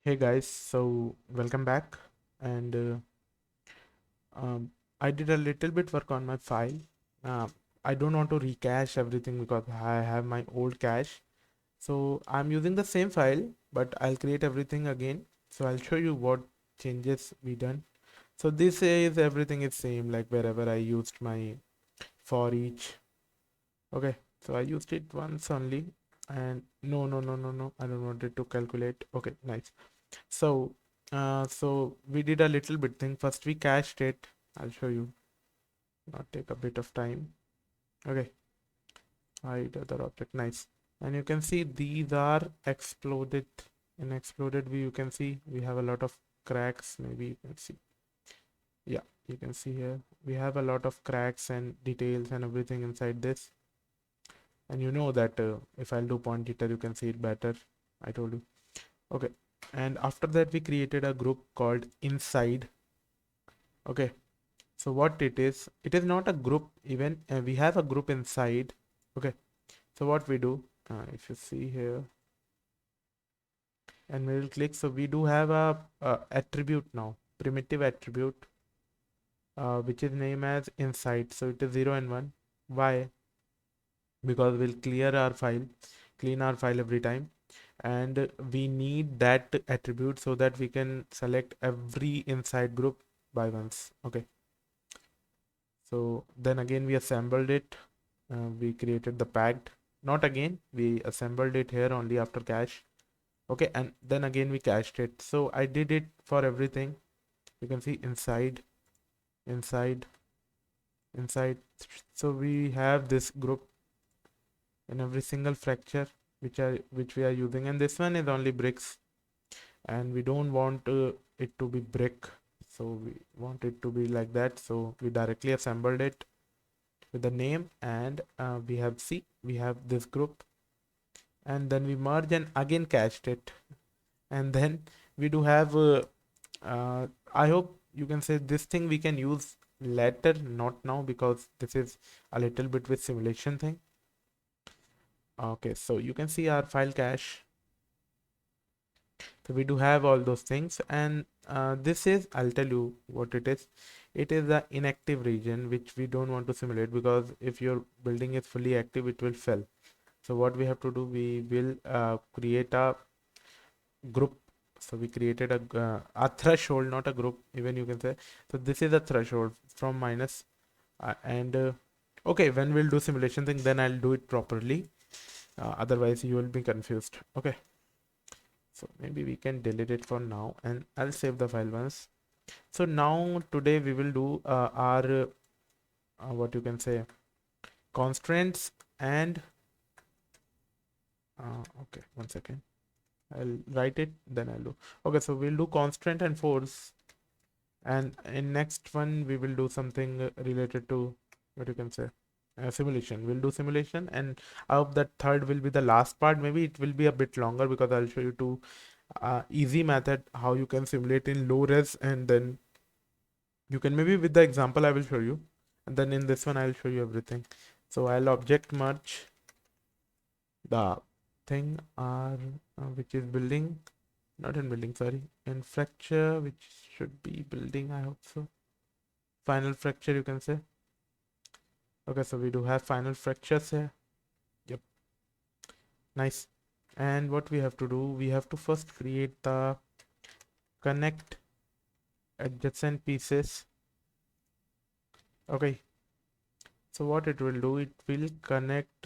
Hey guys, so welcome back. And I did a little bit work on my file. Uh, I don't want to recache everything because I have my old cache. So I'm using the same file, but I'll create everything again. So I'll show you what changes we done. So this is everything is same like wherever I used my for each. Okay, so I used it once only. And no, I don't want it to calculate. Okay, nice. So we did a little bit thing. First we cached it. I'll show you. Not take a bit of time. Okay, hide other object. Nice. And you can see these are exploded. In exploded view, you can see we have a lot of cracks. Maybe you can see. Yeah, you can see here. We have a lot of cracks and details and everything inside this. And you know that if I'll do point jitter, you can see it better. I told you. Okay. And after that, we created a group called inside. Okay. So what it is not a group even. We have a group inside. Okay. So what we do, if you see here, and we will click. So we do have a attribute now, primitive attribute, which is named as inside. So it is 0 and 1. Why? Because we'll clean our file every time, and we need that attribute so that we can select every inside group by once. Okay. So then again we assembled it. We created the packed. Not again, we assembled it here only after cache. Okay, and then again we cached it. So I did it for everything. You can see inside, inside, inside. So we have this group in every single fracture which we are using, and this one is only bricks, and we don't want it to be brick. So we want it to be like that. So we directly assembled it with the name, and we have this group, and then we merge and again cached it, and then we do have I hope you can say this thing we can use later, not now, because this is a little bit with simulation thing. Okay, so you can see our file cache. So we do have all those things, and this is, I'll tell you what it is. It is the inactive region which we don't want to simulate, because if your building is fully active it will fail. So what we have to do, we will create a group. So we created a threshold, not a group, even you can say. So this is a threshold from minus, and okay, when we'll do simulation thing, then I'll do it properly. Otherwise you will be confused. Okay, so maybe we can delete it for now, and I'll save the file once. So now today we will do our what you can say, constraints, and okay, one second, I'll write it, then I'll do. Okay, so we'll do constraint and force, and in next one we will do something related to what you can say, simulation. We'll do simulation, and I hope that third will be the last part. Maybe it will be a bit longer because I'll show you two easy method how you can simulate in low res, and then you can, maybe with the example I will show you, and then in this one I'll show you everything. So I'll object merge the thing r which is building, not in building, sorry, in fracture, which should be building, I hope so. Final fracture, you can say. Okay, so we do have final fractures here. Yep, nice. And what we have to do, we have to first create the connect adjacent pieces. Okay, so what it will do, it will connect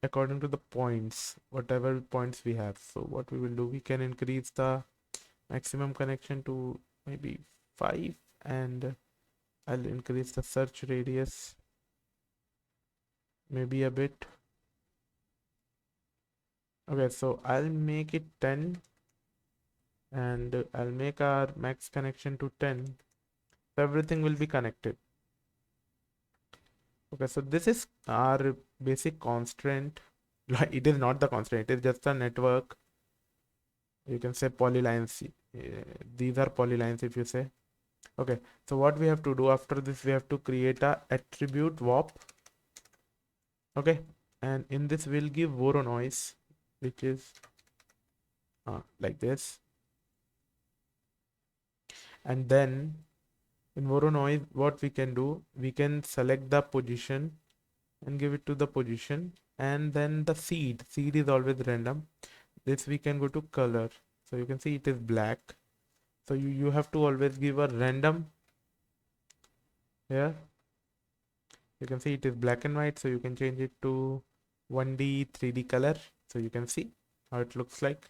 according to the points, whatever points we have. So what we will do, we can increase the maximum connection to maybe 5, and I'll increase the search radius maybe a bit. Okay, so I'll make it 10, and I'll make our max connection to 10. So everything will be connected. Okay, so this is our basic constraint. It is not the constraint, it is just a network. You can say polylines. These are polylines if you say. Okay, so what we have to do after this, we have to create a attribute warp. Okay, and in this we'll give Voronoi, which is like this. And then in Voronoi, what we can do, we can select the position and give it to the position, and then the seed is always random. This we can go to color, so you can see it is black. So you have to always give a random here. You can see it is black and white, so you can change it to 1D 3D color, so you can see how it looks like.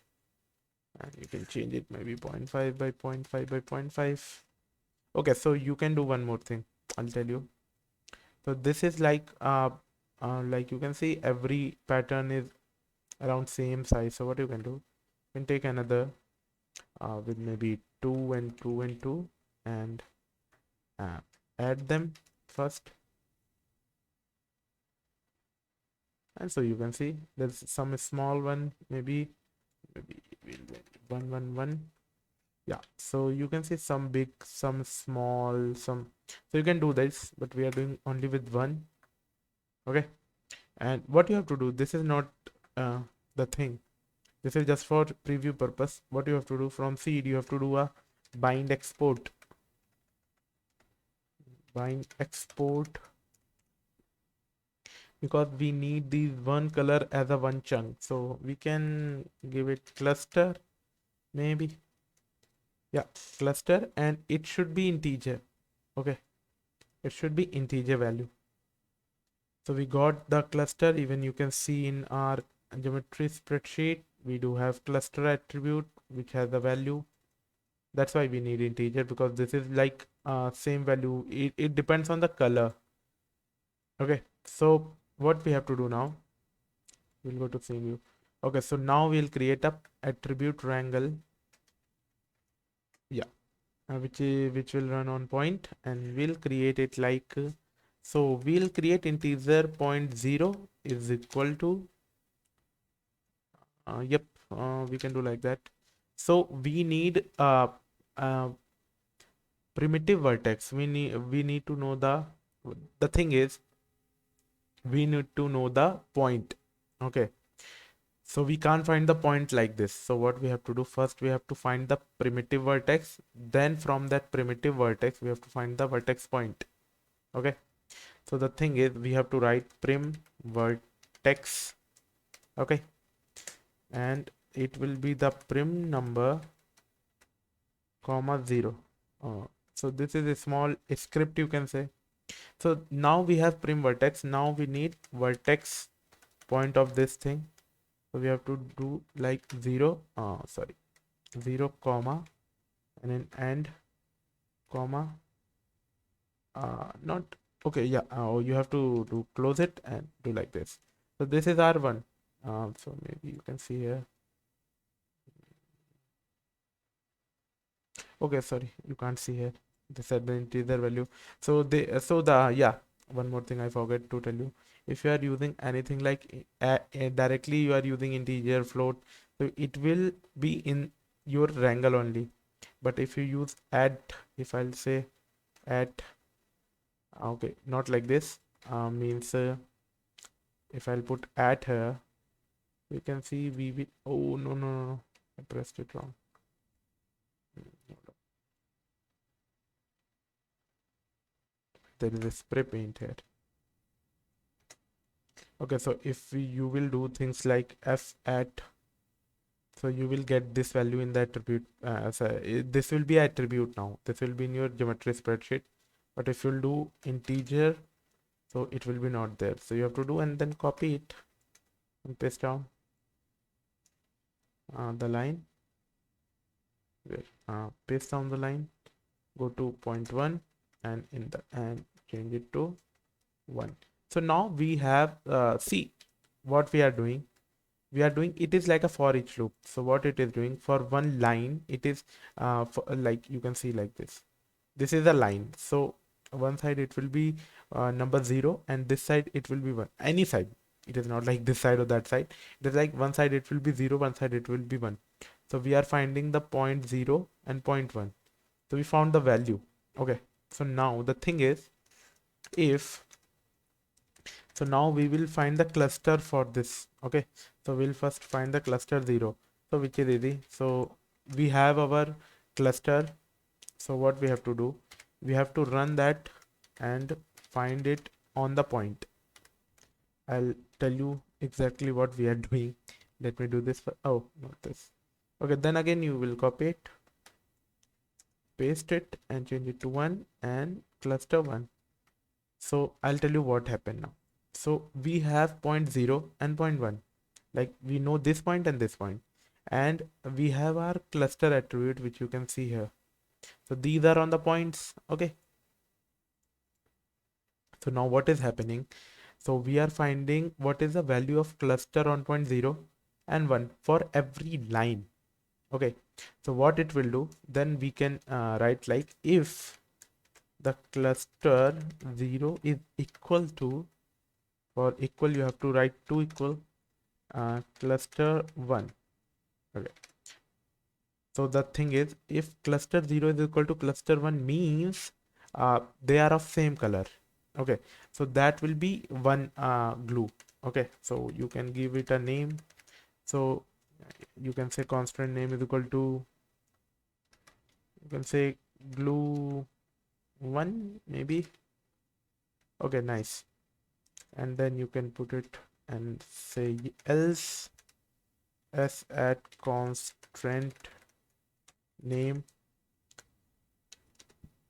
And you can change it maybe 0.5 by 0.5 by 0.5. Okay, so you can do one more thing, I'll tell you. So this is like you can see every pattern is around same size. So what you can do, you can take another with maybe 2 and 2 and 2 and uh, add them first. And so you can see there's some small one, maybe one one one. Yeah, so you can see some big, some small, some, so you can do this, but we are doing only with one. Okay, and what you have to do, this is not the thing, this is just for preview purpose. What you have to do, from seed you have to do a bind export, because we need these one color as a one chunk. So we can give it cluster, maybe, yeah, cluster, and it should be integer. Okay, it should be integer value. So we got the cluster. Even you can see in our geometry spreadsheet, we do have cluster attribute which has a value. That's why we need integer, because this is like same value. It depends on the color. Okay, so what we have to do now, we'll go to same view. Okay, so now we'll create a attribute wrangle, yeah, which will run on point, and we'll create it like so we'll create integer point 0 is equal to yep, we can do like that. So we need uh, primitive vertex. We need to know the thing is, we need to know the point. Okay, so we can't find the point like this. So what we have to do, first we have to find the primitive vertex, then from that primitive vertex we have to find the vertex point. Okay, so the thing is, we have to write prim vertex. Okay, and it will be the prim number comma 0. So this is a small script, you can say. So now we have prim vertex. Now we need vertex point of this thing. So we have to do like 0, 0 comma, and then end comma, not okay, yeah, you have to do close it and do like this. So this is R1. So maybe you can see here. Okay, sorry, you can't see here. They said the integer value. So yeah, one more thing I forgot to tell you. If you are using anything like directly you are using integer float, so it will be in your wrangle only. But if you use add, if I'll say add, okay, not like this, means if I'll put add here, you can see we will, oh no, I pressed it wrong. There is a spray paint here. Okay, so if you will do things like f at, so you will get this value in the attribute. This will be attribute now. This will be in your geometry spreadsheet. But if you'll do integer, so it will be not there. So you have to do and then copy it and paste down the line. Paste down the line. Go to 0.1 and change it to 1. So now we have see what we are doing. It is like a for each loop. So what it is doing, for one line, it is like you can see like this is a line. So one side it will be number 0, and this side it will be 1. Any side, it is not like this side or that side. It is like one side it will be 0, one side it will be 1. So we are finding the point 0 and point 1. So we found the value. Okay, so now the thing is, if so now we will find the cluster for this. Okay, so we'll first find the cluster 0, so which is easy. So we have our cluster So what we have to do, we have to run that and find it on the point. I'll tell you exactly what we are doing. Let me do this for, oh, not this. Okay, then again you will copy it, paste it and change it to 1 and cluster 1. So I'll tell you what happened now. So we have point 0 and point 1. Like we know this point and this point. And we have our cluster attribute, which you can see here. So these are on the points. Okay. So now what is happening? So we are finding what is the value of cluster on point 0 and 1 for every line. Okay. So what it will do, then we can write like if the cluster 0 is equal to, for equal you have to write 2 equal cluster 1. Okay. So the thing is, if cluster 0 is equal to cluster 1 means they are of same color. Okay, so that will be one glue. Okay, so you can give it a name. So you can say constraint name is equal to, you can say glue 1 maybe. Okay, nice. And then you can put it and say else s at constraint name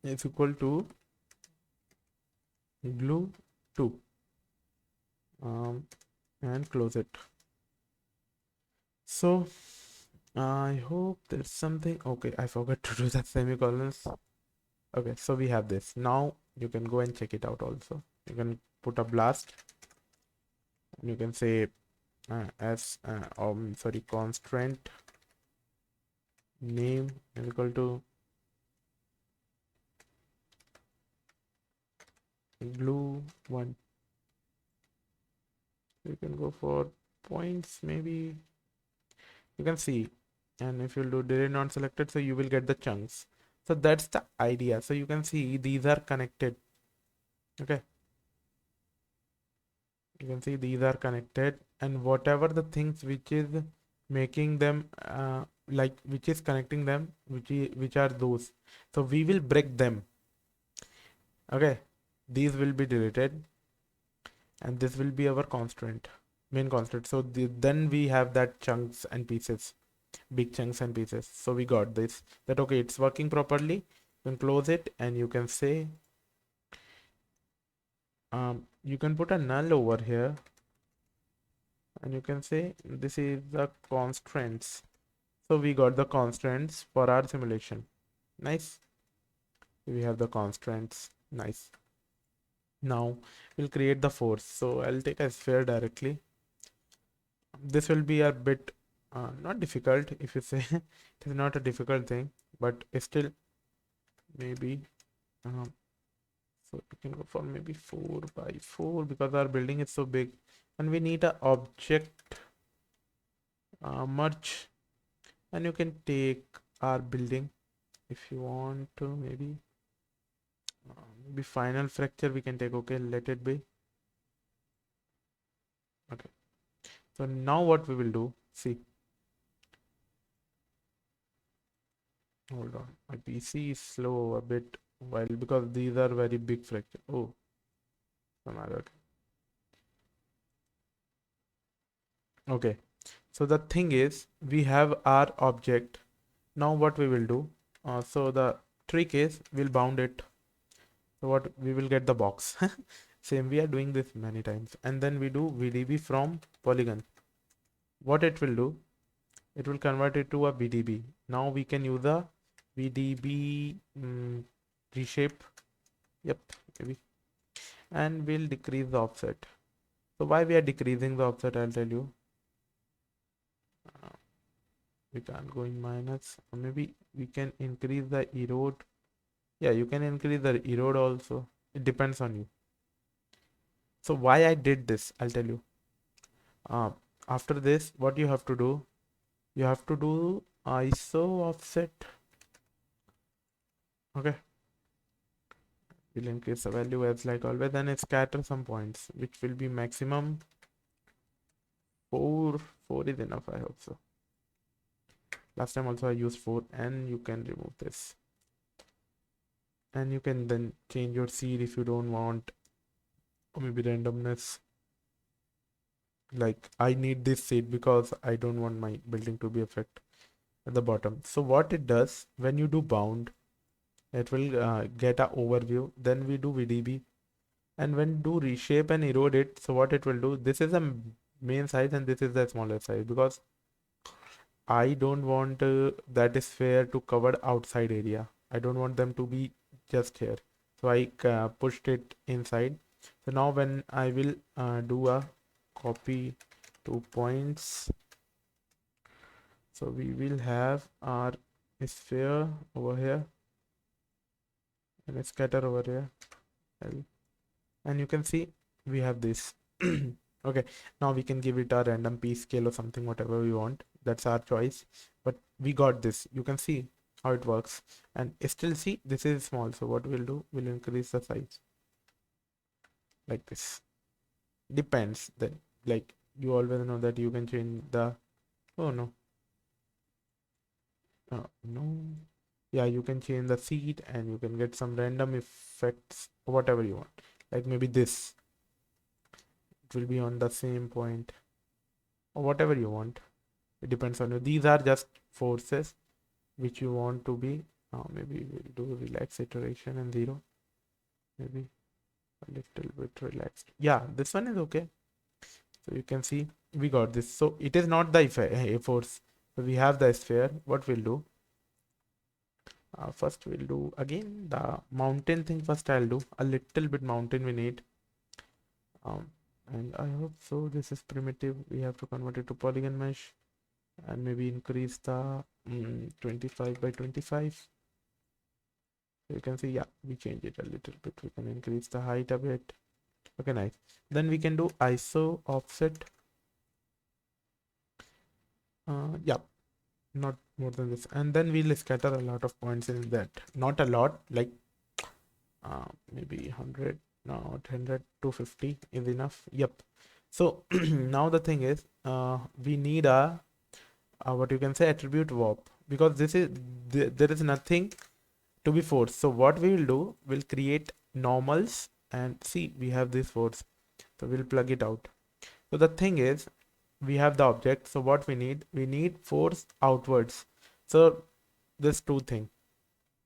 is equal to glue 2 and close it. So I hope there's something. Okay, I forgot to do the semicolons. Okay, so we have this. Now you can go and check it out also. You can put a blast and you can say sorry, constraint name is equal to glue 1. You can go for points maybe. You can see, and if you do delete not selected, so you will get the chunks. So that's the idea. So you can see these are connected. Okay, you can see these are connected, and whatever the things which is making them like which is connecting them, which are those, so we will break them. Okay, these will be deleted and this will be our constraint, main constraint. So then we have that chunks and pieces, big chunks and pieces. So we got this, that okay, it's working properly. You can close it and you can say you can put a null over here and you can say this is the constraints. So we got the constraints for our simulation. Nice. We have the constraints. Nice. Now we'll create the force. So I'll take a sphere directly. This will be a bit not difficult if you say it is not a difficult thing, but still maybe so you can go for maybe 4 by 4 because our building is so big and we need a object merge, and you can take our building if you want to, maybe final fracture we can take. Okay, let it be. Okay, so now what we will do, see, hold on, my PC is slow a bit while because these are very big fracture. Oh, okay. Okay, so the thing is we have our object. Now what we will do, so the trick is we'll bound it. So what we will get the box. Same, we are doing this many times, and then we do VDB from polygon. What it will do, it will convert it to a VDB. Now we can use a VDB reshape. Yep, maybe, and we'll decrease the offset. So why we are decreasing the offset, I'll tell you. We can't go in minus, or maybe we can increase the erode. Yeah, you can increase the erode also. It depends on you. So why I did this, I'll tell you. After this, what you have to do, you have to do ISO offset. Okay, we'll increase the value as like always, then scatter some points, which will be maximum 4. 4 is enough, I hope so. Last time also I used 4, and you can remove this. and you can then change your seed if you don't want, or maybe randomness. Like I need this seed because I don't want my building to be affected at the bottom. So what it does when you do bound, it will get a overview. Then we do VDB, and when do reshape and erode it. So what it will do, this is a main size and this is the smaller size, because I don't want that sphere to cover outside area. I don't want them to be just here. So I pushed it inside. So now when I will do a copy 2 points, so we will have our sphere over here and a scatter over here. And you can see we have this. Okay, now we can give it a random p scale or something, whatever we want. That's our choice, but we got this. You can see how it works, and still see this is small. So what we'll do, we'll increase the size like this. Depends then, like you always know that you can change the, oh no, no, yeah, you can change the seed and you can get some random effects, whatever you want. Like maybe this, it will be on the same point, or whatever you want. It depends on you. These are just forces which you want to be. Maybe we'll do relax iteration and 0. Maybe a little bit relaxed. Yeah, this one is okay. So you can see we got this. So it is not the force. So we have the sphere. What we'll do? First we'll do again the mountain thing. First I'll do a little bit mountain we need. And I hope so. This is primitive. We have to convert it to polygon mesh. And maybe increase the 25 by 25. So you can see, yeah, we change it a little bit. We can increase the height a bit. Okay, nice. Then we can do ISO offset. Yeah, not more than this. And then we'll scatter a lot of points in that. Not a lot, like maybe 100, not 100, 250 is enough. Yep. So now the thing is, we need a what you can say attribute warp, because this is there is nothing to be forced. So what we will do, we'll create normals, and see we have this force, so we'll plug it out. So the thing is, we have the object, so what we need force outwards. So there's two things.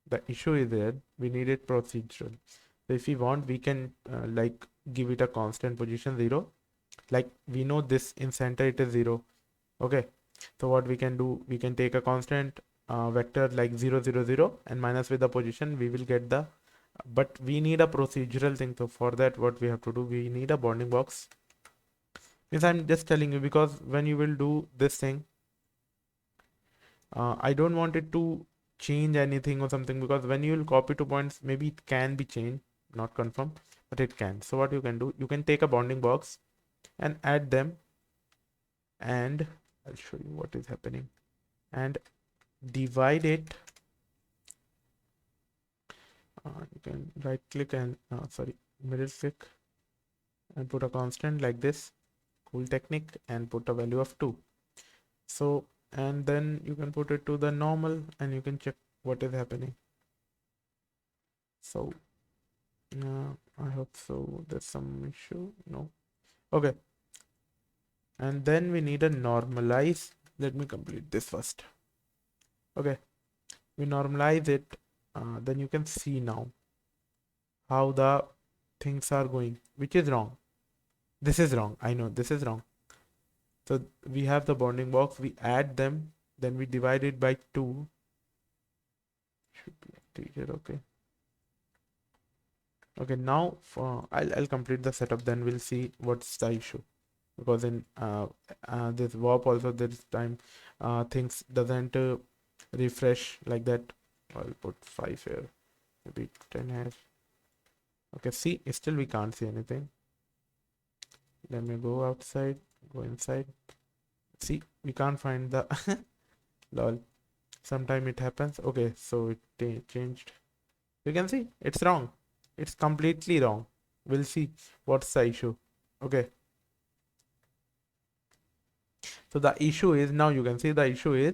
The issue is there, we need it procedural. So if we want, we can like give it a constant position 0. Like we know this in center it is 0. Okay, so what we can do, we can take a constant vector like 0 0 0 and minus with the position, we will get the, but we need a procedural thing. So for that, what we have to do, we need a bounding box. Means I'm just telling you, because when you will do this thing, I don't want it to change anything or something, because when you will copy 2 points, maybe it can be changed, not confirmed, but it can. So what you can do, you can take a bounding box and add them, and I'll show you what is happening, and divide it. You can right click and sorry, middle click and put a constant like this, cool technique, and put a value of 2. So and then you can put it to the normal and you can check what is happening. So I hope so. There's some issue. No. Okay. And then we need a normalize. Let me complete this first. Okay. We normalize it. Then you can see now how the things are going, which is wrong. This is wrong. I know this is wrong. So we have the bounding box. We add them. Then we divide it by 2. Should be integer. Okay. Okay, now I'll complete the setup, then we'll see what's the issue, because in this warp also this time things doesn't refresh like that. I'll put 5 here, maybe 10 here. Okay, see, still we can't see anything. Let me go outside, go inside. See, we can't find the lol. Sometime it happens. Okay, so it changed. You can see it's wrong. It's completely wrong. We'll see what's the issue. Okay. So the issue is, now you can see the issue is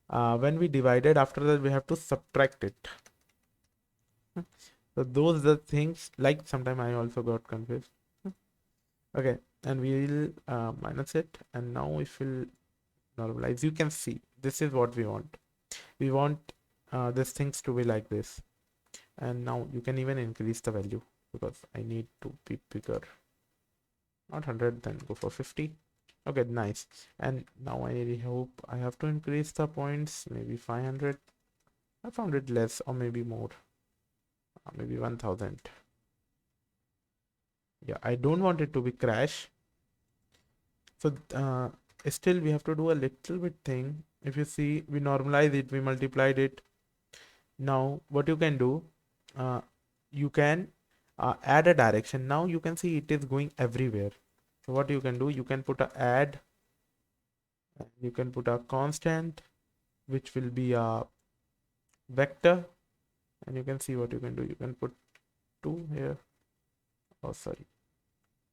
when we divided, after that we have to subtract it. So those are the things, like sometime I also got confused. Okay, and we will minus it, and now if we'll normalize, you can see this is what we want. We want these things to be like this, and now you can even increase the value because I need to be bigger. Not 100, then go for 50. Okay, nice. And now I really hope I have to increase the points, maybe 500. I found it less, or maybe more, maybe 1000. Yeah, I don't want it to be crash. So still we have to do a little bit thing. If you see, we normalize it, we multiplied it. Now what you can do, uh, you can add a direction. Now you can see it is going everywhere. So what you can do, you can put a add, you can put a constant, which will be a vector, and you can see what you can do. You can put 2 here, oh sorry,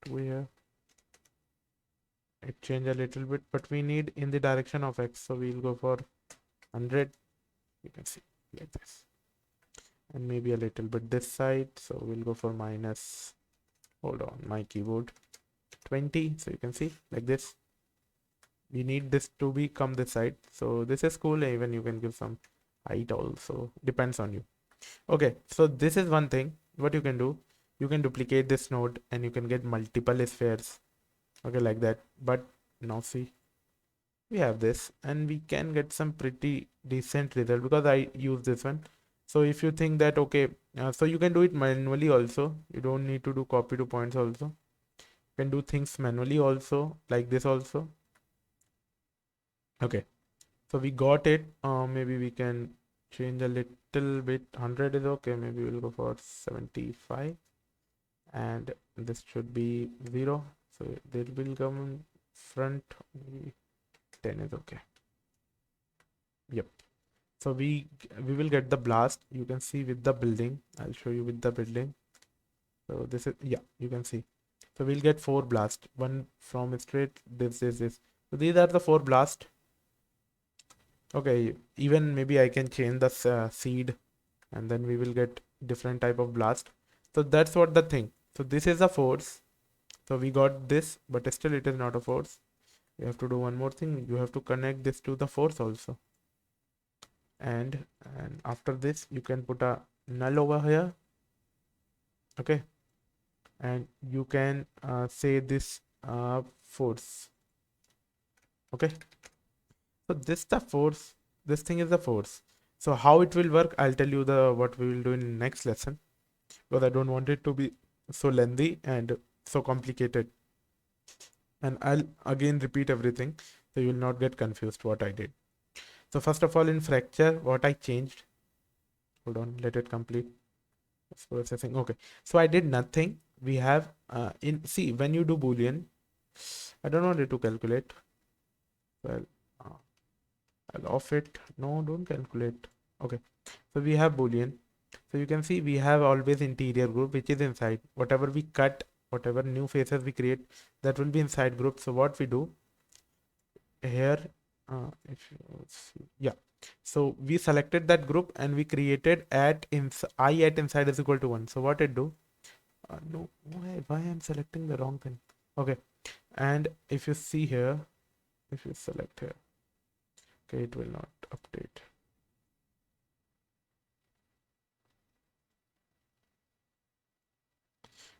2 here. It change a little bit, but we need in the direction of x, so we'll go for 100. You can see like this, and maybe a little bit this side, so we'll go for minus, hold on my keyboard, 20. So you can see like this, we need this to be come this side. So this is cool. Even you can give some height also, depends on you. Okay, so this is one thing. What you can do, you can duplicate this node and you can get multiple spheres. Okay, like that. But now see, we have this and we can get some pretty decent result because I use this one. So if you think that okay, so you can do it manually also. You don't need to do copy to points also. You can do things manually also, like this also. Okay, so we got it. Maybe we can change a little bit. 100 is okay. Maybe we'll go for 75, and this should be 0. So there will come in front. Maybe 10 is okay. Yep. So we will get the blast. You can see with the building. I'll show you with the building. So this is, yeah, you can see. So we'll get 4 blast. One from straight. This. So these are the 4 blast. Okay, even maybe I can change the seed, and then we will get different type of blast. So that's what the thing. So this is a force. So we got this, but still it is not a force. You have to do one more thing. You have to connect this to the force also. And after this, you can put a null over here. Okay. And you can say this force. Okay. So this the force. This thing is the force. So how it will work, I'll tell you the what we will do in next lesson, because I don't want it to be so lengthy and so complicated. And I'll again repeat everything so you will not get confused what I did. So first of all, in fracture, what I changed, hold on, let it complete. It's processing. Okay, so I did nothing. We have in, see, when you do boolean, I don't want it to calculate. Well, I'll off it. No, don't calculate. Okay, so we have boolean. So you can see we have always interior group, which is inside. Whatever we cut, whatever new faces we create, that will be inside group. So what we do here, if you see, yeah. So we selected that group and we created at I at inside is equal to 1. So what it do? No, why I'm selecting the wrong thing? Okay, and if you see here, if you select here, okay, it will not update.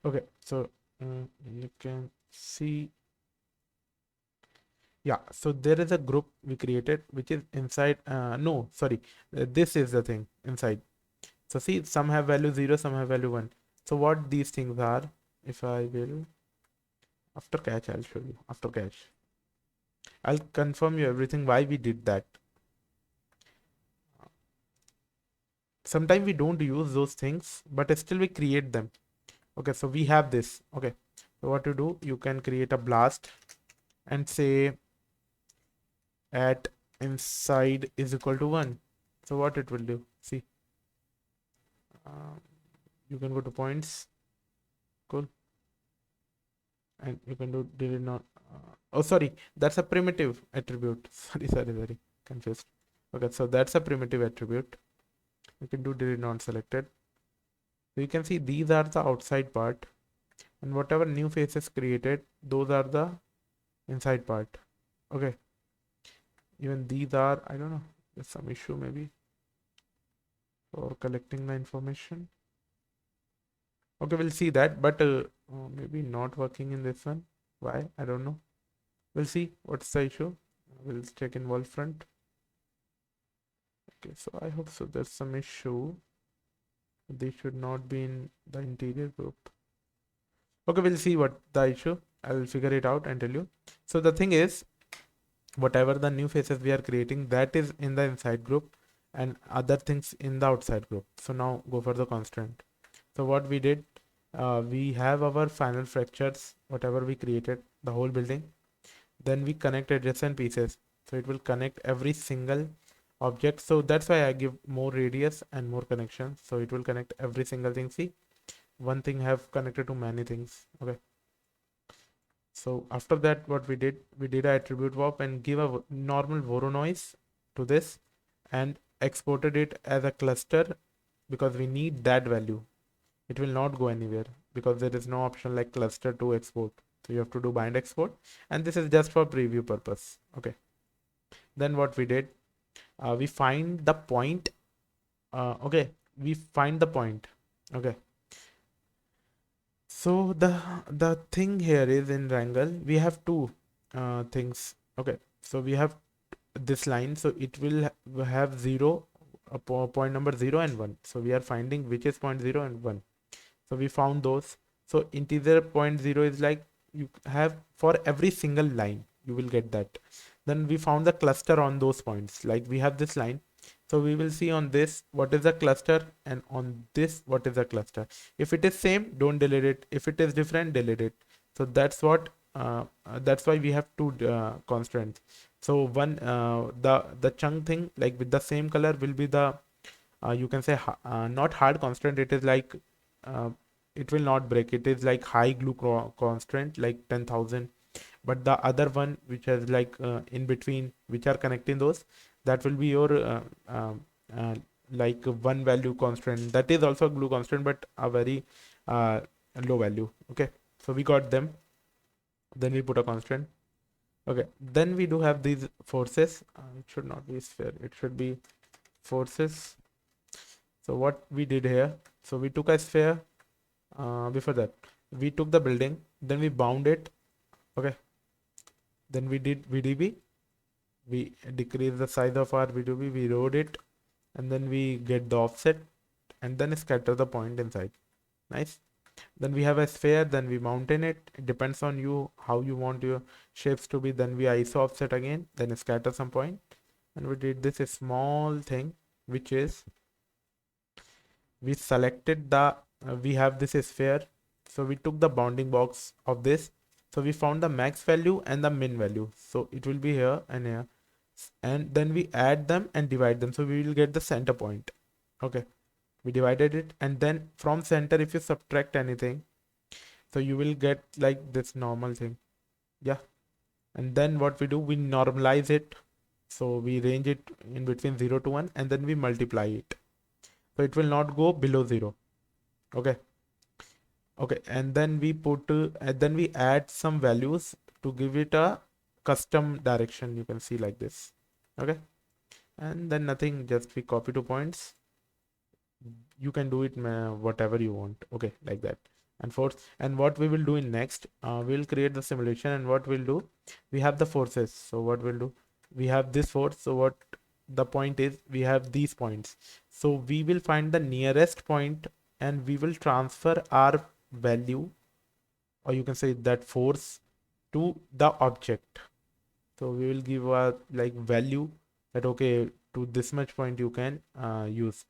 Okay, so you can see, yeah, so there is a group we created which is inside, no, sorry, this is the thing inside. So see, some have value 0, some have value 1. So what these things are, if I will, after catch, I'll show you, after catch. I'll confirm you everything why we did that. Sometimes we don't use those things, but still we create them. Okay, so we have this. Okay, so what you do, you can create a blast and say at inside is equal to 1. So what it will do, see, um, you can go to points, cool, and you can do did it not, oh sorry, that's a primitive attribute. Sorry, confused. Okay, so that's a primitive attribute. You can do did it not selected. So you can see these are the outside part, and whatever new faces created, those are the inside part. Okay, even these are, I don't know, there's some issue maybe for collecting the information. Okay, we'll see that, but maybe not working in this one. Why? I don't know. We'll see what's the issue. We'll check in wall front. Okay, so I hope so. There's some issue. They should not be in the interior group. Okay, we'll see what the issue. I'll figure it out and tell you. So the thing is, whatever the new faces we are creating, that is in the inside group, and other things in the outside group. So now go for the constraint. So what we did, we have our final fractures, whatever we created, the whole building. Then we connect adjacent pieces. So it will connect every single object. So that's why I give more radius and more connections. So it will connect every single thing. See, one thing have connected to many things. Okay. So after that, what we did a attribute warp and give a normal Voronoi to this and exported it as a cluster because we need that value. It will not go anywhere because there is no option like cluster to export. So you have to do bind export, and this is just for preview purpose. Okay. Then what we did, we find the point. Okay, we find the point. Okay. So the thing here is in Wrangle we have two things. Okay, so we have this line, so it will have zero, point number 0 and 1. So we are finding which is point 0 and 1. So we found those. So integer point 0 is like you have for every single line you will get that. Then we found the cluster on those points, like we have this line. So we will see on this what is the cluster, and on this what is the cluster. If it is same, don't delete it. If it is different, delete it. So that's why we have two constraints. So one, the chunk thing like with the same color will be the you can say not hard constraint. It is like uh, it will not break. It is like high glue constraint like 10,000. But the other one which has like in between, which are connecting those, that will be your uh, like one value constraint. That is also a glue constraint, but a very uh, low value. Okay, so we got them. Then we put a constraint. Okay, then we do have these forces. It should not be sphere, it should be forces. So what we did here, so we took a sphere. Before that, we took the building, then we bound it. Okay, then we did VDB, we decrease the size of our VDB, we load it, and then we get the offset, and then scatter the point inside. Nice. Then we have a sphere, then we mountain it. It depends on you how you want your shapes to be. Then we ISO offset again, then scatter some point, and we did this small thing, which is we selected the we have this sphere, so we took the bounding box of this. So we found the max value and the min value, so it will be here and here, and then we add them and divide them, so we will get the center point. Okay, we divided it, and then from center if you subtract anything, so you will get like this normal thing. Yeah, and then what we do, we normalize it, so we range it in between 0 to 1, and then we multiply it, so it will not go below 0. Okay. Okay, and then we put and then we add some values to give it a custom direction. You can see like this. Okay, and then nothing, just we copy 2 points. You can do it whatever you want. Okay, like that. And force, and what we will do in next, we'll create the simulation, and what we'll do, we have the forces. So what we'll do, we have this force. So what the point is, we have these points. So we will find the nearest point, and we will transfer our value, or you can say that force, to the object. So we will give a like value that okay, to this much point you can use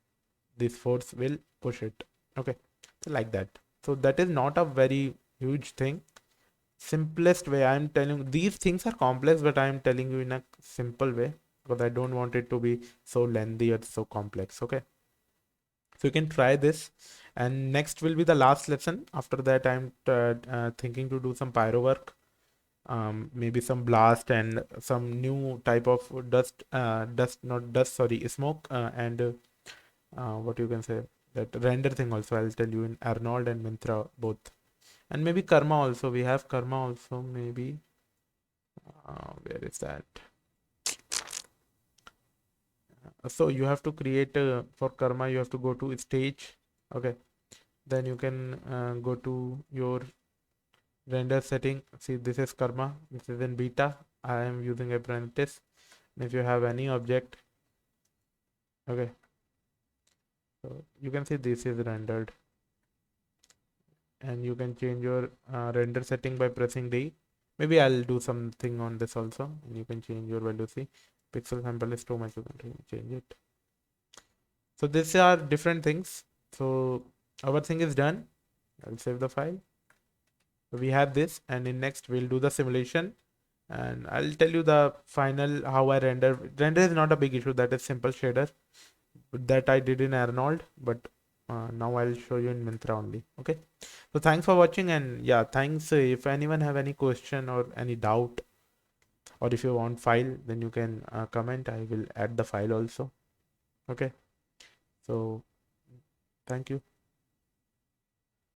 this force, will push it. Okay, so like that. So that is not a very huge thing. Simplest way, I am telling you, these things are complex, but I am telling you in a simple way because I don't want it to be so lengthy or so complex. Okay, so you can try this, and next will be the last lesson. After that, I'm thinking to do some pyro work, maybe some blast and some new type of dust, not dust, sorry, smoke, and what you can say, that render thing also I'll tell you in Arnold and Mintra both. And maybe Karma also. We have Karma also, maybe. Where is that? So you have to create for Karma, you have to go to stage. Okay. Then you can go to your render setting. See, this is Karma. This is in beta. I am using apprentice. If you have any object, okay. So you can see this is rendered, and you can change your render setting by pressing D. Maybe I'll do something on this also, and you can change your value. See, pixel sample is too much, you can change it. So these are different things. So our thing is done. I'll save the file. So we have this, and in next we'll do the simulation, and I'll tell you the final how I render. Render is not a big issue. That is simple shader that I did in Arnold, but now I'll show you in Mintra only. Okay. So thanks for watching, and yeah, thanks. If anyone have any question or any doubt, or if you want file, then you can comment. I will add the file also. Okay. So thank you.